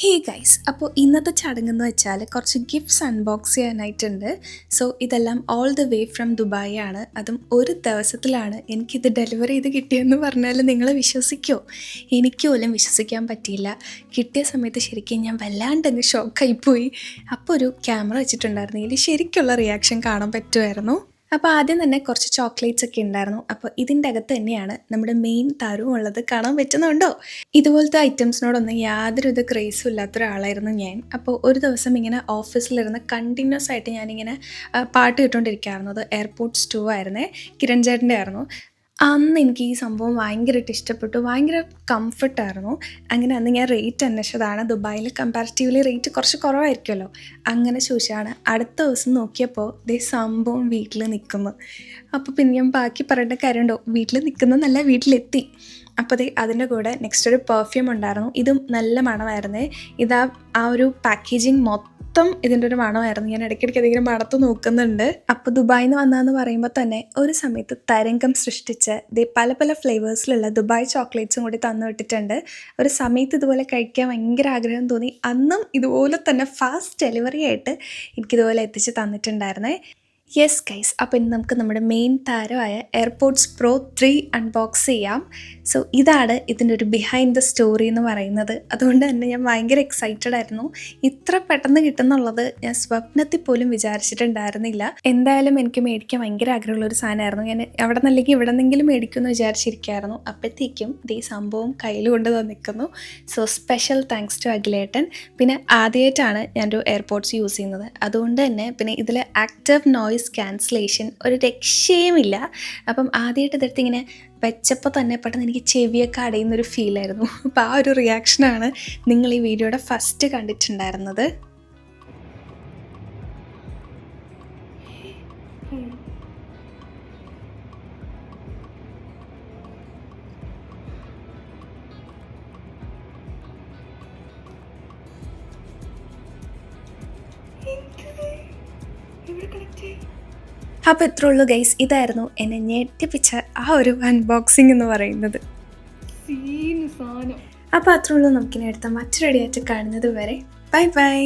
Hey guys, അപ്പോൾ ഇന്നത്തെ ചടങ്ങെന്ന് വെച്ചാൽ കുറച്ച് ഗിഫ്റ്റ്സ് അൺബോക്സ് ചെയ്യാനായിട്ടുണ്ട്. സോ ഇതെല്ലാം all the way from Dubai ആണ്. അതും ഒരു ദിവസത്തിലാണ് എനിക്കിത് ഡെലിവറി ചെയ്ത് കിട്ടിയെന്ന് പറഞ്ഞാൽ നിങ്ങൾ വിശ്വസിക്കുമോ? എനിക്ക് പോലും വിശ്വസിക്കാൻ പറ്റിയില്ല. കിട്ടിയ സമയത്ത് ശരിക്കും ഞാൻ വല്ലാണ്ടങ്ങ് ഷോക്കായിപ്പോയി. അപ്പോൾ ഒരു ക്യാമറ വെച്ചിട്ടുണ്ടായിരുന്നെങ്കിൽ ശരിക്കുള്ള റിയാക്ഷൻ കാണാൻ പറ്റുമായിരുന്നു. അപ്പോൾ ആദ്യം തന്നെ കുറച്ച് ചോക്ലേറ്റ്സ് ഒക്കെ ഉണ്ടായിരുന്നു. അപ്പോൾ ഇതിൻ്റെ അകത്ത് തന്നെയാണ് നമ്മുടെ മെയിൻ താരവും ഉള്ളത്. കാണാൻ പറ്റുന്നുണ്ടോ? ഇതുപോലത്തെ ഐറ്റംസിനോടൊന്നും യാതൊരു ക്രേസും ഇല്ലാത്ത ഒരാളായിരുന്നു ഞാൻ. അപ്പോൾ ഒരു ദിവസം ഇങ്ങനെ ഓഫീസിലിരുന്ന് കണ്ടിന്യൂസ് ആയിട്ട് ഞാനിങ്ങനെ പാട്ട് കേട്ടുകൊണ്ടിരിക്കുകയായിരുന്നു. അത് എയർപോർട്ട്സ് 2 ആയിരുന്നേ, കിരൺ ചേട്ടൻ്റെ ആയിരുന്നു. അന്ന് എനിക്ക് ഈ സംഭവം ഭയങ്കരമായിട്ട് ഇഷ്ടപ്പെട്ടു. ഭയങ്കര കംഫർട്ടായിരുന്നു. അങ്ങനെ അന്ന് ഞാൻ റേറ്റ് അന്വേഷിച്ചതാണ്. ദുബായിൽ കമ്പാരിറ്റീവ്ലി റേറ്റ് കുറച്ച് കുറവായിരിക്കുമല്ലോ. അങ്ങനെ ചോദിച്ചാണ്. അടുത്ത ദിവസം നോക്കിയപ്പോൾ ദേ സംഭവം വീട്ടിൽ നിൽക്കുന്നു. അപ്പോൾ പിന്നെ ഞാൻ ബാക്കി പറയേണ്ട കാര്യമുണ്ടോ? വീട്ടിൽ നിൽക്കുന്നതല്ല, വീട്ടിലെത്തി. അപ്പോൾ അതിൻ്റെ കൂടെ നെക്സ്റ്റ് ഒരു പെർഫ്യൂം ഉണ്ടായിരുന്നു. ഇതും നല്ല മണമായിരുന്നേ. ആ ഒരു പാക്കേജിങ് മൊത്തം ഇതിൻ്റെ ഒരു മണമായിരുന്നു. ഞാൻ ഇടയ്ക്കിടയ്ക്ക് അതിങ്ങനെ മണത്ത് നോക്കുന്നുണ്ട്. അപ്പോൾ ദുബായിൽ നിന്ന് വന്നതെന്ന് പറയുമ്പോൾ തന്നെ ഒരു സമയത്ത് തരംഗം സൃഷ്ടിച്ച് പല പല ഫ്ലേവേഴ്സിലുള്ള ദുബായ് ചോക്ലേറ്റ്സും കൂടി തന്നു വിട്ടിട്ടുണ്ട്. ഒരു സമയത്ത് ഇതുപോലെ കഴിക്കാൻ ഭയങ്കര ആഗ്രഹം തോന്നി. അന്നും ഇതുപോലെ തന്നെ ഫാസ്റ്റ് ഡെലിവറി ആയിട്ട് എനിക്കിതുപോലെ എത്തിച്ച് തന്നിട്ടുണ്ടായിരുന്നേ. യെസ് ഗൈസ്, അപ്പോൾ ഇനി നമുക്ക് നമ്മുടെ മെയിൻ താരമായ എയർപോർട്ട്സ് പ്രോ 3 അൺബോക്സ് ചെയ്യാം. സോ ഇതാണ് ഇതിൻ്റെ ഒരു ബിഹൈൻഡ് ദ സ്റ്റോറി എന്ന് പറയുന്നത്. അതുകൊണ്ട് തന്നെ ഞാൻ ഭയങ്കര എക്സൈറ്റഡ് ആയിരുന്നു. ഇത്ര പെട്ടെന്ന് കിട്ടുന്നുള്ളത് ഞാൻ സ്വപ്നത്തിൽ പോലും വിചാരിച്ചിട്ടുണ്ടായിരുന്നില്ല. എന്തായാലും എനിക്ക് മേടിക്കാൻ ഭയങ്കര ആഗ്രഹമുള്ളൊരു സാധനമായിരുന്നു. ഞാൻ അവിടെ നിന്നല്ലെങ്കിൽ ഇവിടെ നിന്നെങ്കിലും മേടിക്കുമെന്ന് വിചാരിച്ചിരിക്കുകയായിരുന്നു. അപ്പോഴത്തേക്കും ഈ സംഭവം കയ്യിൽ കൊണ്ട് തന്നിരിക്കുന്നു. സോ സ്പെഷ്യൽ താങ്ക്സ് ടു അഖിലേട്ടൻ. പിന്നെ ആദ്യമായിട്ടാണ് ഞാനൊരു എയർപോർട്ട്സ് യൂസ് ചെയ്യുന്നത്. അതുകൊണ്ട് തന്നെ പിന്നെ ഇതിൽ ആക്റ്റീവ് നോയ്സ് ക്യാൻസലേഷൻ ഒരു രക്ഷയുമില്ല. അപ്പം ആദ്യമായിട്ട് ഇതെടുത്ത് ഇങ്ങനെ വെച്ചപ്പോൾ തന്നെ പെട്ടെന്ന് എനിക്ക് ചെവിയൊക്കെ അടയുന്നൊരു ഫീലായിരുന്നു. അപ്പോൾ ആ ഒരു റിയാക്ഷനാണ് നിങ്ങൾ ഈ വീഡിയോയുടെ ഫസ്റ്റ് കണ്ടിട്ടുണ്ടായിരുന്നത്. അപ്പോൾ ഇത്രേ ഉള്ളൂ ഗൈസ്. ഇതായിരുന്നു എന്നെ ഞെട്ടിപ്പിച്ച ആ ഒരു അൺബോക്സിംഗ് എന്ന് പറയുന്നത്. അപ്പോൾ അത്രേ ഉള്ളൂ. നമുക്കിനി അടുത്ത മറ്റൊരു വീഡിയോ ആയിട്ട് കാണുന്നത് വരെ ബൈ ബൈ.